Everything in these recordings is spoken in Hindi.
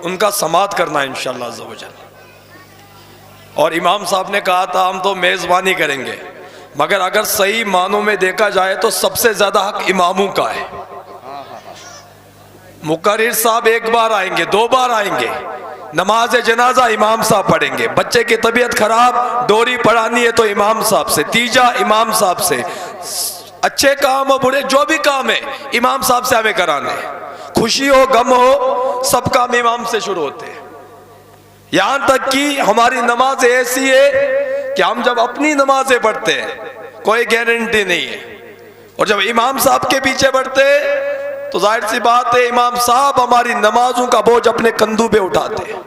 उनका समात करना इंशाअल्लाह अज़्ज़ा वजल। और इमाम साहब ने कहा था हम तो मेज़बानी करेंगे, मगर अगर सही मानों में देखा जाए तो सबसे ज़्यादा हक इमामों का है। मुकर्रिर साहब एक बार आएंगे, 2 बार आएंगे, नमाज जनाजा इमाम साहब पढ़ेंगे, बच्चे की तबीयत खराब डोरी पढ़ानी है तो इमाम साहब से, तीजा इमाम साहब से, अच्छे काम हो बुरे जो भी काम है इमाम साहब से हमें कराने, खुशी हो गम हो सब काम इमाम से शुरू होते हैं। यहां तक कि हमारी नमाज ऐसी है कि हम जब अपनी नमाजें पढ़ते हैं कोई गारंटी नहीं है, और जब इमाम साहब के पीछे बढ़ते हैं तो जाहिर सी बात है इमाम साहब हमारी नमाजों का बोझ अपने कंधों पे उठाते हैं।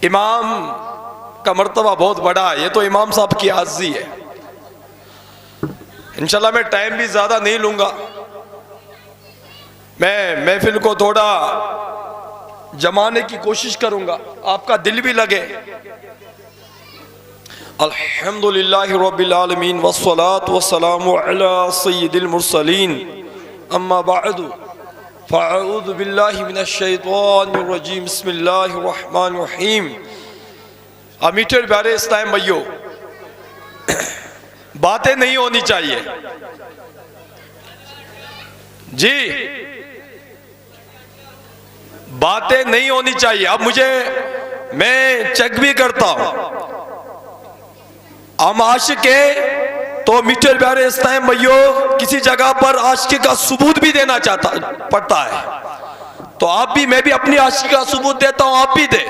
इमाम का मर्तबा बहुत बड़ा है, ये तो इमाम साहब की आज़ी है। इंशाल्लाह मैं टाइम भी ज्यादा नहीं लूंगा, मैं महफिल को थोड़ा जमाने की कोशिश करूंगा, आपका दिल भी लगे। अल्हम्दुलिल्लाहि रब्बिल आलमीन वस्सलातु वस्सलामु अला सय्यिदिल मुरसलीन अम्मा बअदु फ़अऊज़ु बिल्लाहि मिनश शैतानिर रजीम बिस्मिल्लाहिर रहमानिर रहीम। मीठे प्यारे इस्लाम भाइयों, बातें नहीं होनी चाहिए जी, बातें नहीं होनी चाहिए। अब मैं चेक भी करता हूं, हम आशिक है तो मीठे प्यारे इस्लाम भाइयों किसी जगह पर आशिकी का सबूत भी देना पड़ता है, तो आप भी, मैं भी अपनी आशिकी का सबूत देता हूं, आप भी दे।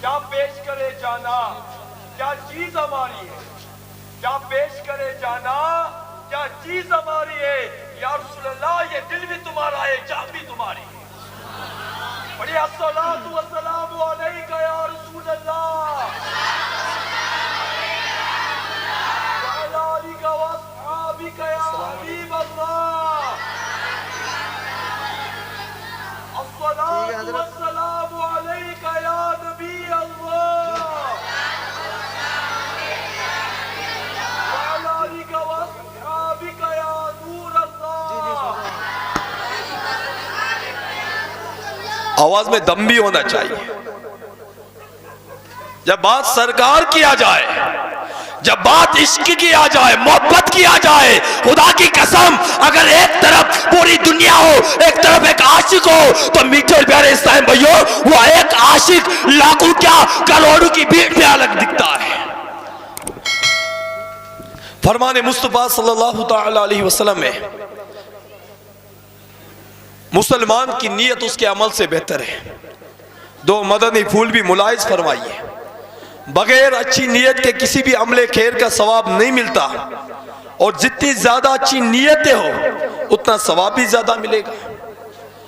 क्या पेश करे जाना, क्या चीज हमारी है, क्या पेश करे जाना, क्या चीज हमारी है। या रसूलल्लाह ये दिल भी तुम्हारा है, जान भी तुम्हारी है। बड़ी अस्सलातु वस्सलामु अलैका या रसूलल्लाह व अला आलिका व अस्हाबिका या हबीबल्लाह। अस्सलातु वस्सलामु अलैका या नबी अल्लाह व अला आलिका व अस्हाबिका या नूर अल्लाह। आवाज में दम भी होना चाहिए। जब बात सरकार किया जाए, जब बात इश्क किया जाए, मोहब्बत किया जाए, खुदा की कसम अगर एक तरफ पूरी दुनिया हो, एक तरफ एक आशिक हो, तो मीठे प्यारे इस्लाम भाइयों वो एक आशिक लाखों क्या करोड़ों की भीड़ में अलग दिखता है। फरमाने मुस्तफा सल्लल्लाहु तआला अलैहि वसल्लम में मुसलमान की नीयत उसके अमल से बेहतर है। 2 मदनी फूल भी मुलाहिज फरमाइए, बगैर अच्छी नीयत के किसी भी अमले खैर का सवाब नहीं मिलता, और जितनी ज्यादा अच्छी नीयतें हो उतना सवाब भी ज्यादा मिलेगा।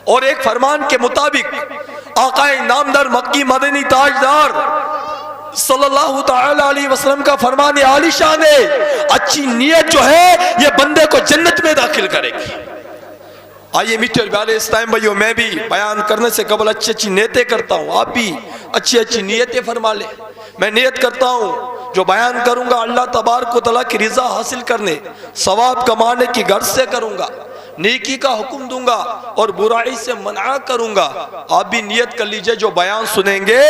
और एक फरमान के मुताबिक आकाए नामदार मक्की मदनी ताजदार सल्लल्लाहु तआला अलैहि वसल्लम का फरमान आलिशान है, अच्छी नीयत जो है ये बंदे को जन्नत में दाखिल करेगी। आइए मीठे प्यारे इस्लाम भाइयों, मैं भी बयान करने से कबल अच्छी अच्छी नीयतें करता हूँ, आप भी अच्छी अच्छी नीयतें फरमा ले। मैं नियत करता हूँ जो बयान करूंगा अल्लाह तबारक व तआला की रिजा हासिल करने, सवाब कमाने की गर्ज से करूंगा, नेकी का हुक्म दूंगा और बुराई से मना करूंगा। आप भी नियत कर लीजिए जो बयान सुनेंगे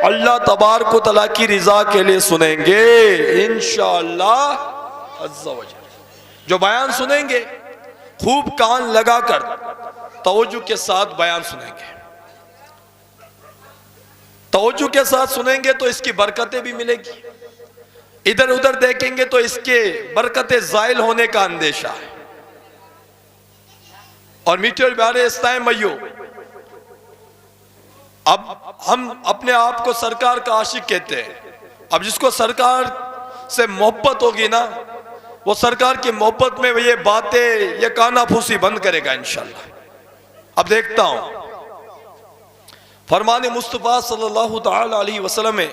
अल्लाह तबारक व तआला की रिजा के लिए सुनेंगे इंशाअल्लाह अज़्ज़ा वजल। जो बयान सुनेंगे खूब कान लगाकर तवज्जो के साथ बयान सुनेंगे, तवज्जो के साथ सुनेंगे तो इसकी बरकतें भी मिलेगी, इधर उधर देखेंगे तो इसके बरकतें ज़ाइल होने का अंदेशा है। और मीठे प्यारे इस्लाम भाइयों, अब हम अपने आप को सरकार का आशिक कहते हैं। अब जिसको सरकार से मोहब्बत होगी ना, वो सरकार की मोहब्बत में ये बातें, ये कानाफूसी बंद करेगा इंशाअल्लाह। अब देखता हूं फरमाने मुस्तफा सल्लल्लाहु तआला अलैहि वसल्लम में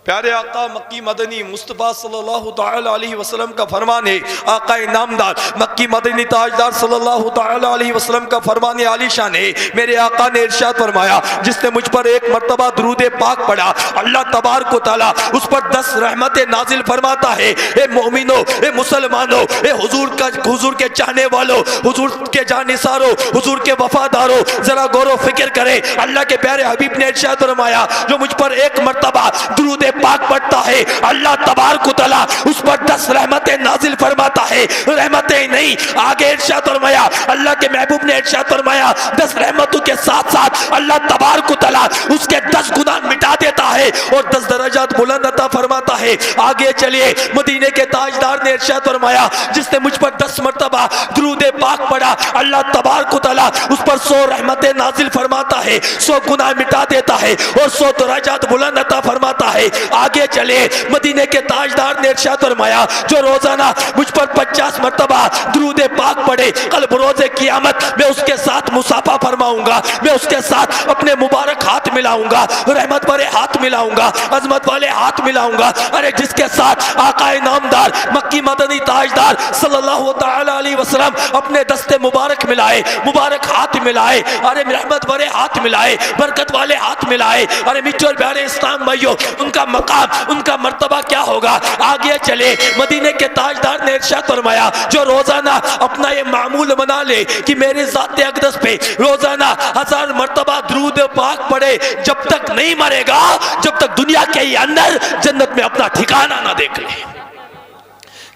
प्यारे आका मक्की मदनी मुस्तफ़ा सल्लल्लाहु तआला अलैहि वसल्लम का फरमान है, आका नामदार मक्की मदनी ताजदार सल्लल्लाहु तआला अलैहि वसल्लम का फरमान आलीशान है। मेरे आका ने इरशाद फरमाया, जिसने मुझ पर एक मर्तबा दुरूद पाक पढ़ा, अल्लाह तबारक व तआला उस पर 10 रहमतें नाजिल फरमाता है। ए मोमिनो, ए मुसलमानों, ए हुजूर के चाहने वालों, हुजूर के जानिसारों, हुजूर के वफादारों, जरा गौर फिक्र करें। अल्लाह के प्यारे हबीब ने इरशाद फरमाया, जो मुझ पर एक मर्तबा दुरूद पाक पढ़ता है, अल्लाह तबारक व तआला उस पर 10 रहमतें नाजिल फरमाता है। रहमतें नहीं, आगे इरशाद फरमाया, अल्लाह के महबूब ने इरशाद फरमाया, 10 रहमतों के साथ साथ अल्लाह तबारक व तआला उसके 10 गुनाह मिटा देता है और 10 दर्जात बुलंद अता फरमाता है। आगे चलिए, मदीने के ताजदार ने इरशाद फरमाया, जिसने मुझ पर 10 मर्तबा दुरूद पाक पढ़ा, अल्लाह तबारक व तआला उस पर 100 रहमतें नाजिल फरमाता है, 100 गुनाह मिटा देता है और 100 दर्जात बुलंद अता फरमाता है। आगे चले, मदीने के ताजदार ने इरशाद फरमाया, जो रोजाना मुझ पर 50 मर्तबा दुरूद पाक पढ़े, कल बरोज़े क़यामत मैं उसके साथ मुसाफा फरमाऊंगा, मैं उसके साथ अपने मुबारक हाथ मिलाऊंगा, रहमत वाले हाथ मिलाऊंगा, अजमत वाले हाथ मिलाऊंगा। अरे जिसके साथ आकाए नामदार मक्की मदनी ताजदार सल्लल्लाहु तआला अलैहि वसल्लम अपने दस्ते मुबारक मिलाए, मुबारक हाथ मिलाए, अरे रहमत वाले हाथ मिलाए, बरकत वाले हाथ मिलाए, अरे मिट्टी और प्यारे इस्लाम भाइयों, उनका मकाम, उनका मर्तबा क्या होगा। आगे चले, मदीने के ताजदार ने इरशाद फरमाया, जो रोजाना अपना ये मामूल बना ले कि मेरे ज़ाते अक़दस पे रोजाना 1000 मर्तबा दुरूद पाक पढ़े, जब तक नहीं मरेगा, जब तक दुनिया के ही अंदर जन्नत में अपना ठिकाना ना देख ले।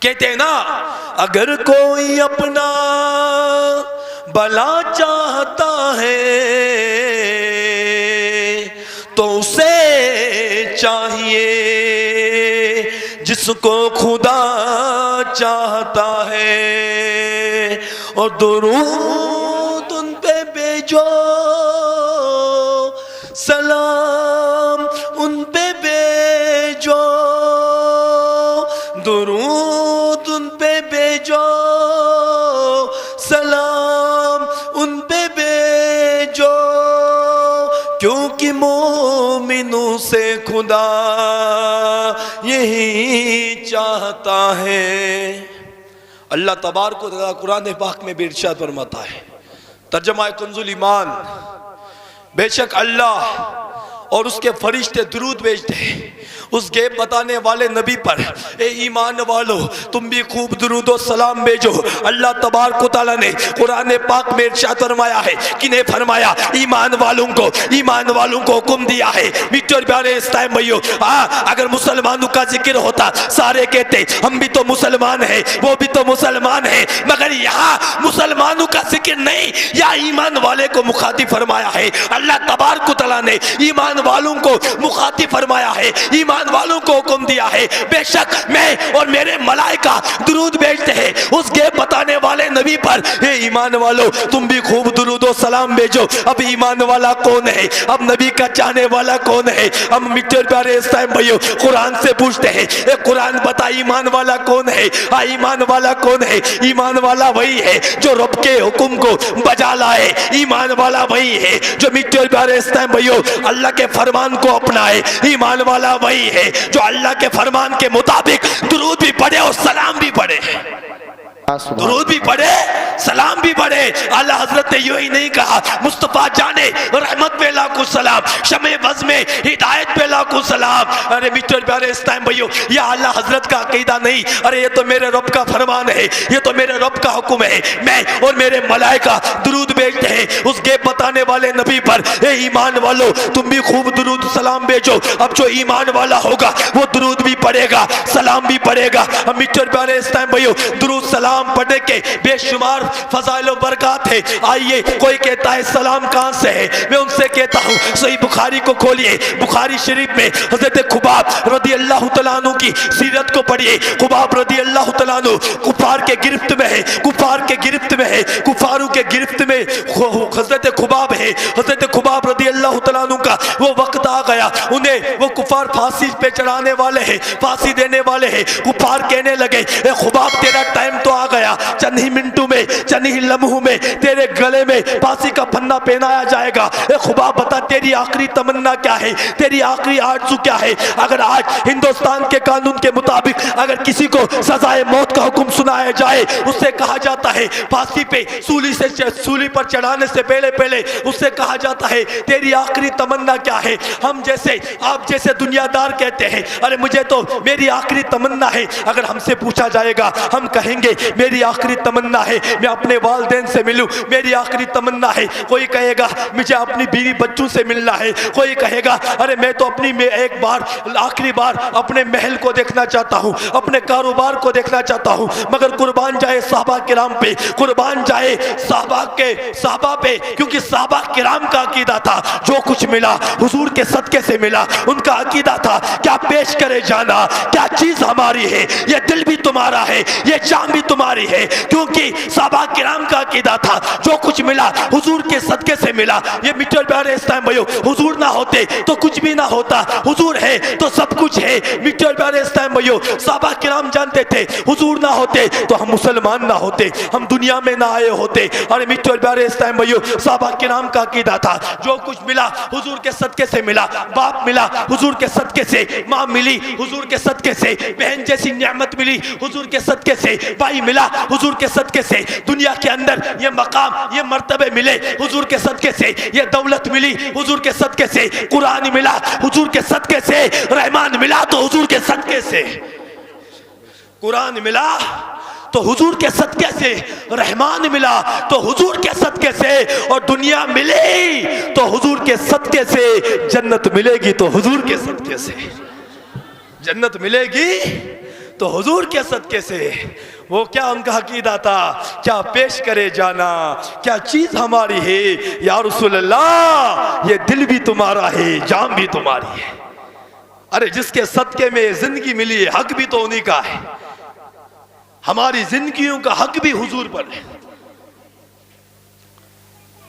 कहते हैं ना, अगर कोई अपना भला चाहता है तो उसे चाहिए जिसको खुदा चाहता है, और दुरूद उन पे भेजो, सलाम उन पे भेजो, दुरूद उन पे भेजो, सलाम उन पे भेजो, क्योंकि मोमिनों से खुदा यही चाहता है। अल्लाह तबारक व तआला कुरान पाक में भी इरशाद फरमाता है, तर्जुमा कंजुल ईमान, बेशक अल्लाह और उसके फरिश्ते दुरूद भेजते हैं उस गैब बताने वाले नबी पर। ए ईमान वालो, तुम भी खूब दुरूद और सलाम भेजो। अल्लाह तबारक व तआला ने कुरान पाक में इरशाद फरमाया है, किन्हें फरमाया, ईमान वालों को हुक्म दिया है। मिट्टी और प्यारे इस्लाम भाइयों, अगर मुसलमानों का जिक्र होता, सारे कहते हम भी तो मुसलमान हैं, वो भी तो मुसलमान हैं, मगर यहाँ मुसलमानों का जिक्र नहीं, या ईमान वाले को मुखातिब फरमाया है। अल्लाह तबारक व तआला ने ईमान वालों को मुखातिब फरमाया है, ईमान वालों को हुक्म दिया है। बेशक मैं और मेरे मलाइका दुरूद भेजते हैं उस गैब बताने वाले नबी पर। हे ईमान वालों, तुम भी खूब दुरूद और सलाम भेजो। अब ईमान वाला कौन है, अब नबी का चाहने वाला कौन है। अब मिट्टी और प्यारे इस्लाम भाइयों, कुरान से पूछते हैं, ए कुरान बता ईमान वाला कौन है। ईमान वाला कौन है? ईमान वाला वही है जो रब के हुक्म को बजा लाए। ईमान वाला वही है जो मिट्टी और प्यारे इस्लाम भाइयों अल्लाह के फरमान को अपनाए। ईमान वाला वही है जो अल्लाह के फरमान के मुताबिक दुरूद भी पढ़े और सलाम भी पढ़े, दुरूद भी पढ़े, सलाम भी पढ़े। आला हजरत ने यूं ही नहीं कहा, मुस्तफा जाने रहमत पे लाखों सलाम, शमे बज़ में हिदायत पे लाखों सलाम। अरे मिस्टर प्यारे इस्लाम भाइयों, यह आला हजरत का अकीदा नहीं, अरे ये तो मेरे रब का फरमान है, ये तो मेरे रब का हुक्म है। मैं और मेरे मलाइका दुरूद भेजते हैं उस गैब बताने वाले नबी पर। ए ईमान वालों, तुम भी खूब दुरूद सलाम भेजो। अब जो ईमान वाला होगा वो दुरूद भी पढ़ेगा, सलाम भी पढ़ेगा। अब मिस्टर प्यारे इस्लाम भाइयों, दुरूद सलाम पढ़ने के बेशुमार फजाइल और बरकत है। आइए, कोई कहता है सलाम कहां से है, मैं उनसे कहता हूं सही बुखारी को खोलिए, बुखारी शरीफ में हजरत खुबाब रदी अल्लाह तआला अन्हु की सीरत को पढ़िए। खुबाब रदी अल्लाह तआला अन्हु कुफार के गिरफ्त में है, कुफार के गिरफ्त में है, कुफारों के गिरफ्त में हजरत खुबाब है। हजरत खुबाब रदी अल्लाह तआला अन्हु का वो वक्त आ गया, उन्हें वो कुफार फांसी पे चढ़ाने वाले हैं, फांसी देने वाले हैं। कुफार कहने लगे, ए खुबाब तेरा टाइम तो आ गया, चंद ही मिनटों में, चंद ही लम्हों में तेरे गले में फांसी का फन्ना पहनाया जाएगा। ए खुदा बता तेरी आखिरी तमन्ना क्या है, तेरी आखिरी आरज़ू क्या है? अगर आज हिंदुस्तान के कानून के मुताबिक अगर किसी को सजाए मौत का हुक्म सुनाया जाए, उससे कहा जाता है फांसी पे सूली पर चढ़ाने से पहले पहले उससे कहा जाता है तेरी आखिरी तमन्ना क्या है? हम जैसे आप जैसे दुनियादार कहते हैं अरे मुझे तो मेरी आखिरी तमन्ना है। अगर हमसे पूछा जाएगा हम कहेंगे मेरी आखिरी तमन्ना है मैं अपने वालिदैन से मिलूं, मेरी आखिरी तमन्ना है। कोई कहेगा मुझे अपनी बीवी बच्चों से मिलना है, कोई कहेगा अरे मैं तो अपनी में एक बार आखिरी बार अपने महल को देखना चाहता हूँ, अपने कारोबार को देखना चाहता हूँ। मगर कुर्बान जाए साहबा किराम पे, कुर्बान जाए साहबा पे, क्योंकि साहबा किराम का अकीदा था जो कुछ मिला हुजूर के सदके से मिला। उनका अकीदा था क्या पेश करे जाना, क्या चीज हमारी है, ये दिल भी तुम्हारा है, ये जान भी तुम्हारी है। क्योंकि साहबा किराम का अकीदा था जो कुछ मिला हुजूर के सदके से मिला। ये मिट्टी प्यारे इस्लाम भाइयों, हुजूर ना होते तो कुछ भी ना होता, हुजूर है तो सब कुछ है। मिट्टी प्यारे इस्लाम भाइयों, साहबा किराम जानते थे हुजूर ना होते तो हम मुसलमान ना होते, हम दुनिया में ना आए होते। और मिट्टी प्यारे इस्लाम भाइयों, साहबा किराम का अकीदा था जो कुछ मिला हुजूर के सदके से मिला। बाप मिला हुजूर के सदके से, माँ मिली हुजूर के सदके से, बहन जैसी नेमत मिली हुजूर के सदके से, भाई मिला हुजूर के सदके से, दुनिया के अंदर ये मकाम ये मर्तबे मिले हुजूर के सदके से, ये दौलत मिली हुजूर के सदके से, कुरान मिला हुजूर के सदके से, रहमान मिला तो हुजूर के सदके से, कुरान मिला तो हुजूर के सदके से, रहमान मिला तो हुजूर के सदके से, और दुनिया मिली तो हुजूर के सदके से, जन्नत मिलेगी तो हुजूर के सदके से, जन्नत मिलेगी तो हुजूर के सदके से। वो क्या उनका अकीदा था, क्या पेश करे जाना, क्या चीज हमारी है या रसूल अल्लाह, ये दिल भी तुम्हारा है, जान भी तुम्हारी है। अरे जिसके सदके में जिंदगी मिली है हक भी तो उन्हीं का है, हमारी जिंदगियों का हक भी हुजूर पर है।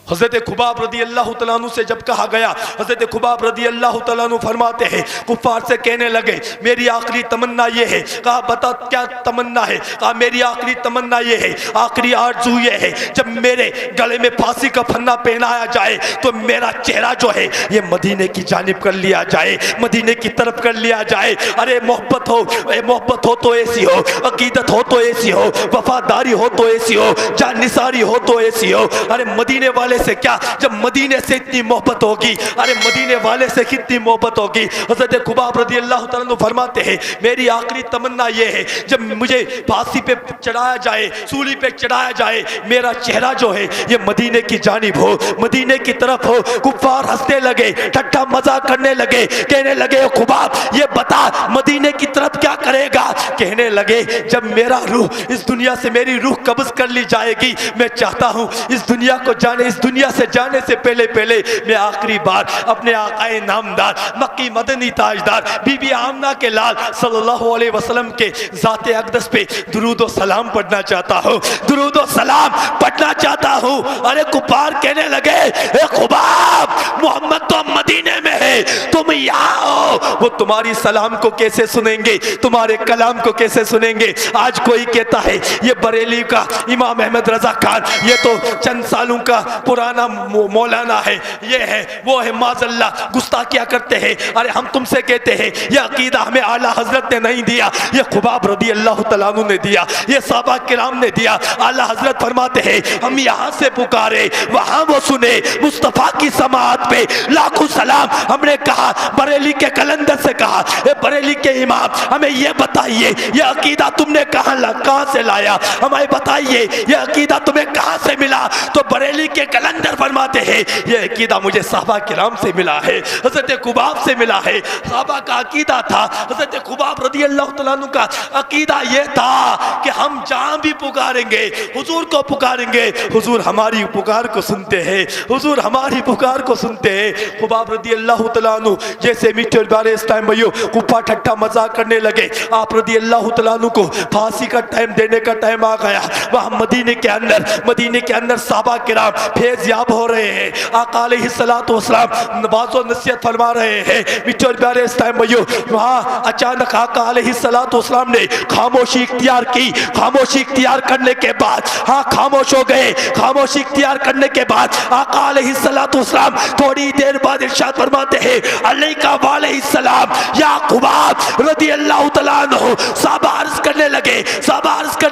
हज़रत खुबाब रदी अल्लाह तआला अन्हु से जब कहा गया, हज़रत खुबाब रदी अल्लाह तआला अन्हु फरमाते हैं कुफ़ार से कहने लगे मेरी आखिरी तमन्ना ये है। कहा बता क्या तमन्ना है? कहा मेरी आखिरी तमन्ना ये है, आखिरी आरज़ू ये है जब मेरे गले में फांसी का फन्ना पहनाया जाए तो मेरा चेहरा जो है ये मदीने की जानिब कर लिया जाए, मदीने की तरफ कर लिया जाए। अरे मोहब्बत हो तो ऐसी हो, अकीदत हो तो ऐसी हो, वफादारी हो तो ऐसी हो, जान निसारी हो तो ऐसी हो। अरे मदीने वाले से क्या, जब मदीने से इतनी मोहब्बत होगी, अरे मदीने वाले से कितनी मोहब्बत होगी। हज़रत खुबाब रज़ी अल्लाह तआला अन्हु फरमाते हैं मेरी आखिरी तमन्ना ये है जब मुझे फांसी पे चढ़ाया जाए, सूली पे चढ़ाया जाए, मेरा चेहरा जो है ये मदीने की जानिब हो, मदीने की तरफ हो। कुफ़ार हंसने लगे, ठट्ठा मजाक करने लगे, कहने लगे खुबाब ये बता मदीने की तरफ क्या करेगा? कहने लगे जब मेरा रूह इस दुनिया से, मेरी रूह कब्ज़ कर ली जाएगी, मैं चाहता हूँ इस दुनिया को जाने, इस दुनिया से जाने से पहले पहले मैं आखिरी बार अपने आकाए नामदार मक्की मदनी ताजदार बीबी आमना के लाल सल्लल्लाहु अलैहि वसल्लम के ज़ाते अक़दस पे दुरूद व सलाम पढ़ना चाहता हूँ, दुरूद व सलाम पढ़ना चाहता हूँ। अरे कुफार कहने लगे ए खुबाब मोहम्मद तो मदीने में है, तुम यहाँ हो, वो तुम्हारी सलाम को कैसे सुनेंगे, तुम्हारे कलाम को कैसे सुनेंगे? आज कोई कहता है ये बरेली का इमाम अहमद रजा खान, ये तो चंद सालों का पुराना मौलाना है, ये है वो है, माज़ल्ला गुस्ताखिया करते हैं। अरे हम तुमसे कहते हैं ये अकीदा हमें आला हजरत ने नहीं दिया, ये खुबाब रदी अल्लाह तआला अन्हु ने दिया, ये सहाबा किराम ने दिया। आला हजरत फरमाते हैं हम यहाँ से पुकारे वहाँ वो सुने, मुस्तफ़ा की समाअत पे लाखों सलाम। हमने कहा बरेली के कलंदर से कहा ए बरेली के इमाम हमें ये बताइए ये अकीदा तुमने कहाँ से लाया, हमें बताइए ये अकीदा तुम्हें कहाँ से मिला? तो बरेली के कलंदर फरमाते हैं ये अकीदा मुझे सहाबा किराम से मिला है, हज़रत खुबाब से मिला है। सहाबा का अकीदा था, हज़रत खुबाब रज़ी अल्लाह तआला अन्हु का अकीदा ये था कि हम जहाँ भी पुकारेंगे हुजूर को पुकारेंगे, हुजूर हमारी पुकार को सुनते हैं, हुजूर हमारी पुकार को सुनते हैं। खुबाब रज़ी अल्लाह तआला अन्हु जैसे मीठे और प्यारे इस टाइम भाइयों कुफा ठट्ठा मजाक करने लगे, आप रज़ी अल्लाह तआला अन्हु को फांसी का टाइम देने का टाइम आ गया। वहाँ मदीने के अंदर साहबा किराम फैज़याब हो रहे हैं। आका अलैहिस्सलातु वस्सलाम नवाज़ व नसीहत फरमा रहे हैं। मित्रों प्यारे इस टाइम भाइयों, वहाँ अचानक आका अलैहिस्सलातु वस्सलाम ने खामोशी इख्तियार की। खामोशी इख्तियार करने के बाद, हाँ, खामोश हो गए। खामोशी इख्तियार करने के बाद आका अलैहिस्सलातु वस्सलाम थोड़ी देर बाद इरशाद फरमाते हैं, अलैका व अलैहिस्सलाम या खुबाब रज़ियल्लाहु तआला अन्हु। साहबा अर्ज़ करने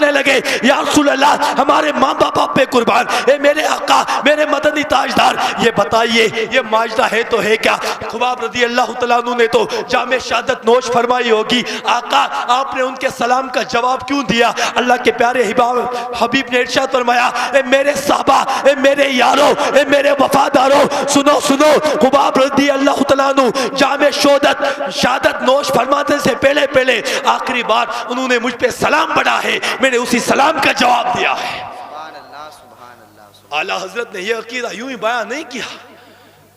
लगे, या रसूल अल्लाह, हमारे माँ बाप पे कुर्बान, ए मेरे आका, मेरे मदनी ताजदार, ये बताइए ये माजरा है तो है क्या? खुबाब रज़ियल्लाहु तआला अन्हु ने तो जामे शहादत नोश फरमाई होगी। आका, आपने उनके सलाम का जवाब क्यों दिया? अल्लाह के प्यारे हबीब ने इरशाद फरमाया, ए मेरे साहबा, ए मेरे यारों, ए मेरे वफादारों, सुनो सुनो। खुबाब रज़ियल्लाहु तआला अन्हु जामे शहादत नोश फरमाते से पहले आखिरी बार उन्होंने मुझ पे सलाम पढ़ा है, मैंने उसी सलाम का जवाब दिया है। आला हजरत ने यह अकीदा यूं ही बयान नहीं किया,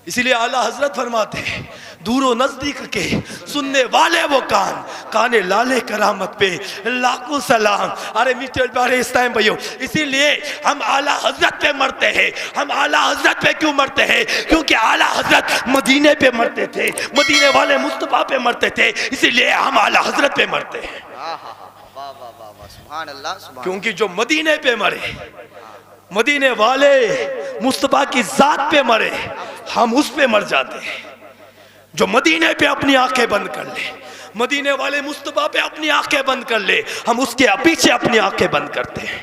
इसीलिए आला हजरत फरमाते हैं, दूरो नजदीक के सुनने वाले वो काने लाले करामत पे लाखों सलाम। अरे मीठे प्यारे इस टाइम भाइयों, इसीलिए हम आला हजरत पे मरते हैं। हम आला हजरत पे क्यों मरते हैं? क्योंकि आला हजरत मदीने पे मरते थे, मदीने वाले मुस्तफा पे मरते थे, इसीलिए हम आला हजरत पे मरते हैं। क्योंकि जो मदीने पे मरे, मदीने वाले मुस्तफा की जात पे मरे, हम उस पे मर जाते हैं। जो मदीने पे अपनी आंखें बंद कर ले, मदीने वाले मुस्तफा पे अपनी आंखें बंद कर ले, हम उसके पीछे अपनी आंखें बंद करते हैं।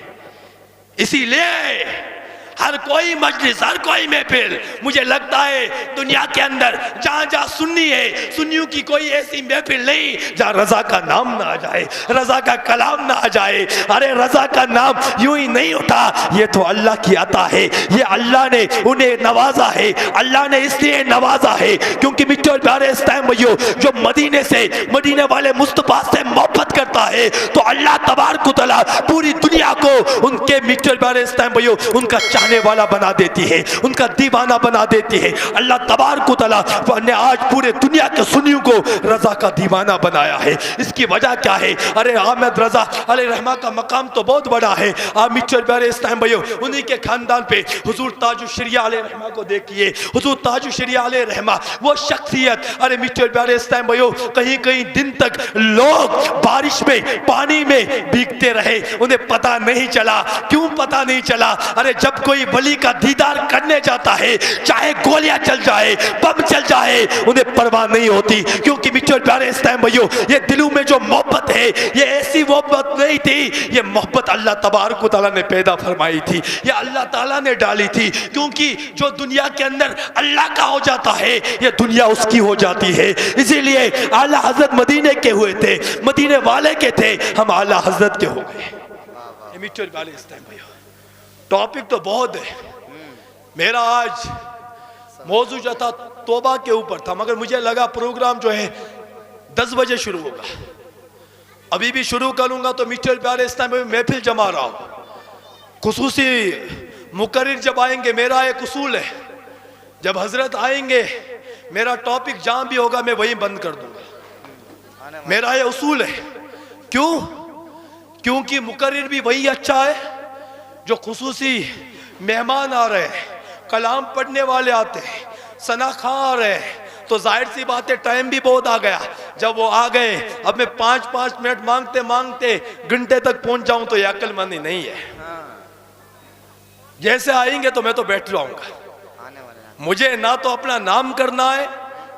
इसीलिए हर कोई मजलिस, हर कोई महफिल, मुझे लगता है दुनिया के अंदर जहाँ जहाँ सुन्नी है, सुन्नियों की कोई ऐसी महफिल नहीं जहाँ रजा का नाम ना आ जाए, रजा का कलाम ना आ जाए। अरे रजा का नाम यूं ही नहीं उठा, ये तो अल्लाह की अता है, ये अल्लाह ने उन्हें नवाजा है। अल्लाह ने इसलिए नवाजा है क्योंकि मित्रों प्यारे इस टाइम भाइयों, जो मदीने से, मदीने वाले मुस्तफा से मोहब्बत करता है तो अल्लाह तबारक व तआला पूरी दुनिया को उनके मित्रों प्यारे इस टाइम भाइयों उनका वाला बना देती है, उनका दीवाना बना देती है। अल्लाह तबारक व तआला ने आज पूरे दुनिया के सुन्नियों को रजा का दीवाना बनाया है। इसकी वजह क्या है? अरे अहमद रजा अलैहिर्रहमा का मकाम तो बहुत बड़ा है। आप मित्रों प्यारे इस टाइम भाइयों, उन्हीं के खानदान पे हुजूर ताजुश शरिया अलैहिर्रहमा को देखिए। हुजूर ताजुश शरिया अलैहिर्रहमा वो शख्सियत, अरे मित्रों प्यारे इस टाइम भाइयों, कहीं कहीं दिन तक लोग बारिश में, पानी में भीगते रहे, उन्हें पता नहीं चला। क्यों पता नहीं चला? अरे जब कोई वली का दीदार करने जाता है, चाहे गोलियां चल जाए, बम चल जाए, उन्हें परवाह नहीं होती। क्योंकि मित्रों प्यारे इस टाइम भाइयों, ये दिलों में जो मोहब्बत है, ये ऐसी मोहब्बत नहीं थी, ये मोहब्बत अल्लाह तबारक व तआला ने पैदा फरमाई थी, ये अल्लाह ताला ने डाली थी। क्योंकि जो दुनिया के अंदर अल्लाह का हो जाता है, ये दुनिया उसकी हो जाती है। इसीलिए आला हजरत मदीने के हुए थे, मदीने वाले के थे, हम आला हजरत के हो गए। मित्रों प्यारे इस टाइम भाइयों, टॉपिक तो बहुत है। मेरा आज मौजू जो था तौबा के ऊपर था, मगर मुझे लगा प्रोग्राम जो है 10 बजे शुरू होगा। अभी भी शुरू करूंगा तो मिस्टर प्यारे इस टाइम में महफिल जमा रहा हूँ। खुसूसी मुकर्रिर जब आएंगे, मेरा एक उसूल है, जब हजरत आएंगे मेरा टॉपिक जहाँ भी होगा मैं वहीं बंद कर दूंगा। मेरा ये उसूल है। क्यों? क्योंकि मुकर्रिर भी वही अच्छा है जो खुसूसी मेहमान आ रहे हैं, कलाम पढ़ने वाले आते हैं, सना खां आ रहे हैं, तो जाहिर सी बात है टाइम भी बहुत आ गया। जब वो आ गए, अब मैं 5-5 मिनट मांगते मांगते घंटे तक पहुंच जाऊं तो ये अक्लमंदी नहीं है। जैसे आएंगे तो मैं तो बैठ जाऊंगा। मुझे ना तो अपना नाम करना है,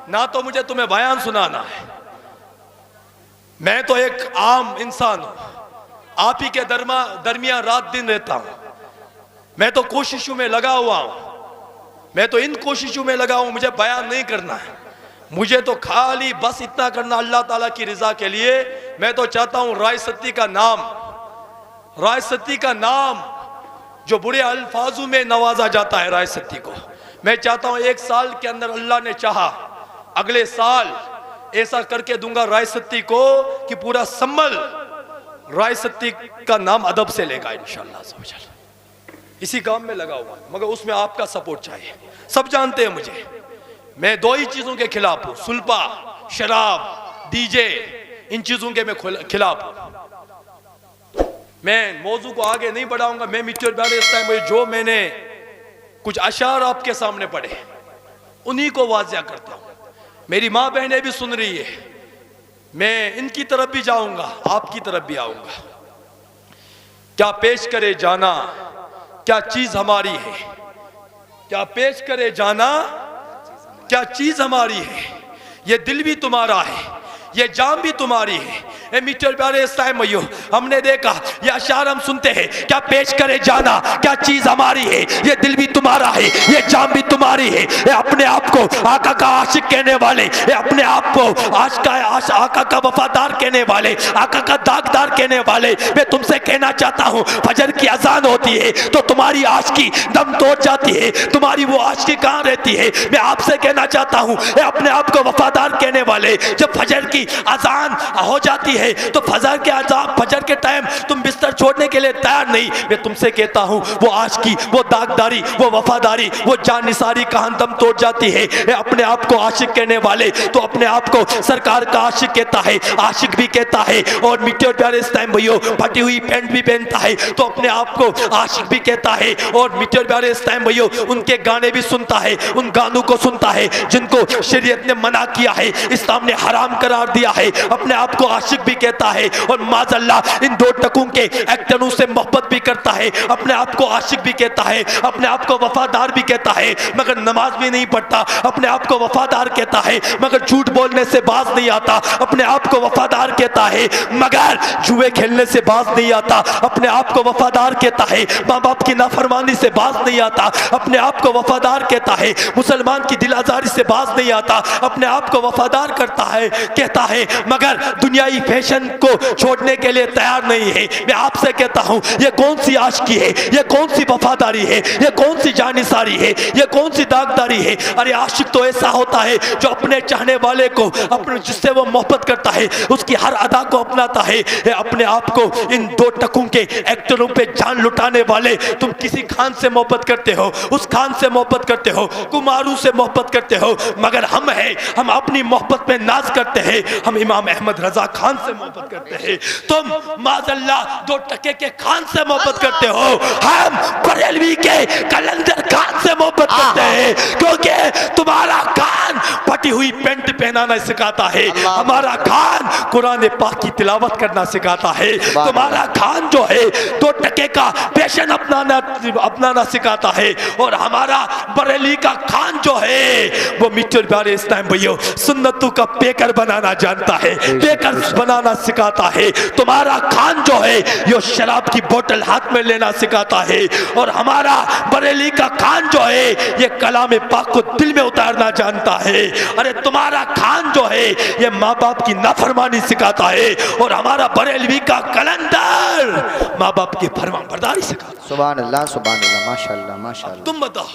ना तो मुझे तुम्हें बयान सुनाना है। मैं तो एक आम इंसान हूं, आप ही के दरमियान रात दिन रहता हूं। मैं तो कोशिशों में लगा हुआ हूं, मैं तो इन कोशिशों में लगा हूं। मुझे बयान नहीं करना है, मुझे तो खाली बस इतना करना अल्लाह ताला की रिजा के लिए। मैं तो चाहता हूं राय सत्ती का नाम जो बुरे अल्फाजों में नवाजा जाता है, राय सत्ती को मैं चाहता हूं 1 साल के अंदर अल्लाह ने चाहा अगले साल ऐसा करके दूंगा राय सत्ती को कि पूरा सम्मल राय सत्ती का नाम अदब से लेगा इंशाअल्लाह। इसी काम में लगा हुआ, मगर उसमें आपका सपोर्ट चाहिए। सब जानते हैं मुझे, मैं 2 ही चीजों के खिलाफ हूं, सुल्पा, शराब, डीजे, इन चीज़ों के मैं खिलाफ हूं। मैं मौजू को आगे नहीं बढ़ाऊंगा। मैं मीटर प्यारे इस टाइम जो मैंने कुछ अशार आपके सामने पढ़े उन्हीं को वाजिया करता हूं। मेरी माँ बहनें भी सुन रही है, मैं इनकी तरफ भी जाऊंगा, आपकी तरफ भी आऊंगा। क्या पेश करे जाना, क्या चीज हमारी है, क्या पेश करे जाना, क्या चीज हमारी है। ये दिल भी तुम्हारा है, ये जान भी तुम्हारी है। ए मीटर प्यारे इस टाइम भैया हमने देखा ये अशार हम सुनते हैं, क्या पेश करे जाना, क्या चीज हमारी है, ये दिल भी तुम्हारा है, ये जान भी तुम्हारी है। ये अपने आप को आका का आशिक कहने वाले, ये अपने आप को आका का वफादार कहने वाले, आका का दागदार कहने वाले, मैं तुमसे कहना चाहता हूँ फजर की अजान होती है तो तुम्हारी आशिकी दम तोड़ जाती है, तुम्हारी वो आशिकी कहाँ रहती है। मैं आपसे कहना चाहता हूँ अपने आप को वफादार कहने वाले, जब फजर की अजान हो जाती है तो फजर के टाइम तुम बिस्तर छोड़ने के लिए तैयार नहीं। मैं तुमसे कहता हूँ वो आशिकी, वो दागदारी, वो वफादारी, वो जानिसारी कहाँ दम तोड़ जाती है। अपने आप को आशिक कहने वाले तो अपने आप को सरकार का आशिक कहता है, आशिक भी कहता है। और मीटर प्यारे इस टाइम भैया फटी हुई पैंट भी पहनता है तो अपने आप को आशिक भी कहता है। और मीटर प्यारे इस टाइम भैया उनके गाने भी सुनता है, उन गानों को सुनता है जिनको शरीयत ने मना किया है, इस्लाम ने हराम करार दिया है। अपने आप को आशिक भी कहता है और माज़अल्लाह इन दो टकों के एक्टरों से मोहब्बत भी करता है। अपने आप को आशिक भी कहता है, अपने आप को वफादार भी कहता है, मगर नमाज भी नहीं पढ़ता। अपने आप को वफादार कहता है मगर झूठ बोलने से बाज नहीं आता। अपने आप को वफादार कहता है मगर जुए खेलने से बाज नहीं आता। अपने आप को वफादार कहता है माँ बाप की नाफरमानी से बाज नहीं आता। अपने आप को वफादार कहता है मुसलमान की दिल आजारी से बाज नहीं आता। अपने आप को वफादार करता है, कहता है मगर दुनियाई फैशन को छोड़ने के लिए तैयार नहीं है। मैं आपसे कहता हूं ये कौन सी आशिकी है, ये कौन सी वफादारी है, ये कौन सी जानिसारी है, ये कौन सी दागदारी है। अरे आशिक तो ऐसा होता है जो अपने चाहने वाले को, अपने जिससे वो मोहब्बत करता है उसकी हर अदा को अपनाता है। अपने आप को इन दो टकों के एक्टरों पे जान लुटाने वाले, तुम किसी खान से मोहब्बत करते हो, उस खान से मोहब्बत करते हो, कुमारू से मोहब्बत करते हो, मगर हम अपनी मोहब्बत में नाज करते हैं, हम इमाम अहमद रजा खान से मोहब्बत करते हैं। तुम माज़अल्लाह दो टके के खान से मोहब्बत करते हो, हम बरेलवी के कलंदर खान से मोहब्बत करते हैं क्योंकि तुम्हारा खान फटी हुई पैंट पहनाना सिखाता है, हमारा खान कुरान पाक की तिलावत करना सिखाता है। तुम्हारा खान जो है दो टके का फैशन अपनाना सिखाता है और हमारा बरेली का खान जो है वो मीटर प्यारे इस टाइम भैया सुन्नतों का पेकर बनाना जानता है, पेकर बनाना सिखाता है। तुम्हारा खान जो है ये शराब की बोतल हाथ में लेना सिखाता है और हमारा बरेली का खान जो है ये कलाम पाक को दिल में उतारना जानता है। अरे तुम्हारा खान जो है ये माँ बाप की नाफरमानी सिखाता है और हमारा बरेलवी का कलंदर माँ बाप की फरमाबरदारी सिखाता है। सुभान अल्लाह, सुभान अल्लाह, माशाअल्लाह, माशाअल्लाह। तुम बताओ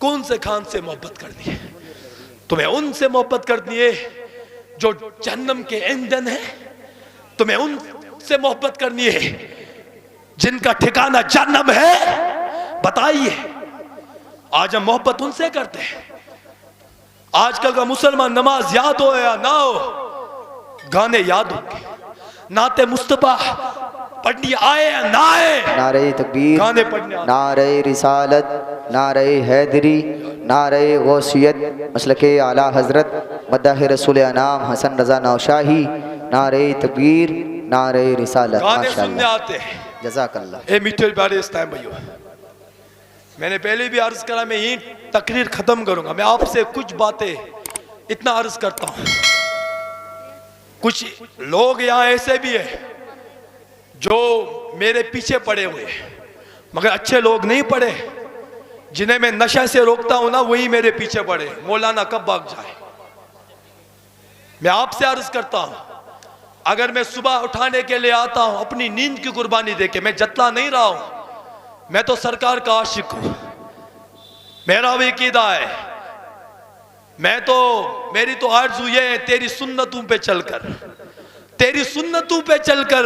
कौन से खान से मोहब्बत करनी है? तुम्हें उनसे मोहब्बत करनी है जो जन्नम के ईंधन है, तुम्हें उनसे मोहब्बत करनी है जिनका ठिकाना जन्नम है? बताइए, आज हम मोहब्बत उनसे करते हैं। आजकल का मुसलमान नमाज याद हो या ना हो, गाने याद होंगे, नाते मुस्तफा पढ़नी आए या ना आए, नारे तकबीर, गाने पढ़ने, नारे रिसालत, नारे हैदरी, नारे गौसियत, मसलके आला हजरत मद्दाह रसूल अनाम हसन रजा नौशाही, नारे तकबीर, नारे रिसालत, गाने सुनने माशाअल्लाह, आते हैं। जज़ाकल्लाह। ए मीठे प्यारे इस टाइम भैया, मैंने पहले भी अर्ज करा, मैं यही तकरीर खत्म करूंगा। मैं आपसे कुछ बातें इतना अर्ज करता हूं, कुछ लोग यहाँ ऐसे भी है जो मेरे पीछे पड़े हुए मगर अच्छे लोग नहीं पड़े, जिन्हें मैं नशा से रोकता हूं ना वही मेरे पीछे पड़े। मौलाना कब भाग जाए? मैं आपसे अर्ज करता हूं, अगर मैं सुबह उठाने के लिए आता हूं अपनी नींद की कुर्बानी देके, मैं जतला नहीं रहा हूं, मैं तो सरकार का आशिक हूं, मेरा भी कीदा है, मेरी तो आरज़ू ये है तेरी सुन्नतों पे चलकर, तेरी सुन्नतों पे चलकर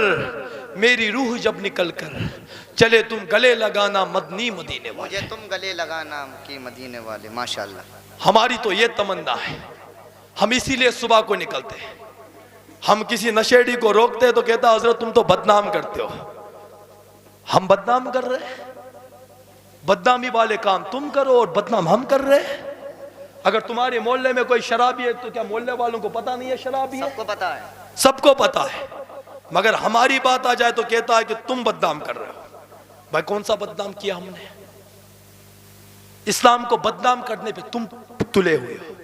मेरी रूह जब निकल कर चले तुम गले लगाना मदनी मदीने वाले, मुझे तुम गले लगाना की मदीने वाले, माशाअल्लाह। हमारी तो ये तमन्ना है, हम इसीलिए सुबह को निकलते हैं, हम किसी नशेड़ी को रोकते तो कहता हजरत तुम तो बदनाम करते हो। हम बदनाम कर रहे हैं? बदनामी वाले काम तुम करो और बदनाम हम कर रहे हैं। अगर तुम्हारे मोहल्ले में कोई शराबी है तो क्या मोहल्ले वालों को पता नहीं है शराबी है? सबको पता है, सबको पता है। मगर हमारी बात आ जाए तो कहता है कि तुम बदनाम कर रहे हो। भाई कौन सा बदनाम किया हमने? इस्लाम को बदनाम करने पे तुम तुले हुए हो,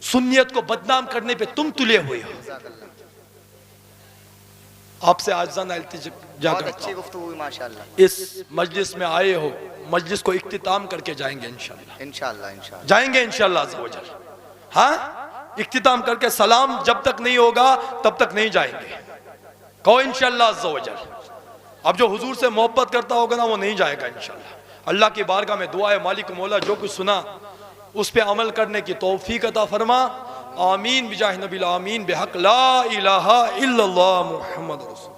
सुन्नियत को बदनाम करने पे तुम तुले हुए हो। आपसे आजाना इल्तिजा बहुत करता अच्छी हूं, गुफ्तगू हुई माशाल्लाह। इस मजलिस में आए हो, मजलिस को इख्तिताम करके जाएंगे इंशाल्लाह। इंशाल्लाह इंशाल्लाह जाएंगे इंशाल्लाह अज़्ज़ व जल। हाँ, इख्तिताम करके सलाम जब तक नहीं होगा तब तक नहीं जाएंगे। कहो इंशाल्लाह अज़्ज़ व जल। अब जो हुजूर से मोहब्बत करता होगा ना वो नहीं जाएगा इंशाल्लाह। अल्लाह की बारगाह में दुआ है, मालिक मौला जो कुछ सुना उस पे अमल करने की तौफीक अता फरमा। आमीन बिजाह नबील आमीन बेहक ला इलाहा इल्लल्लाह मुहम्मद रसूल।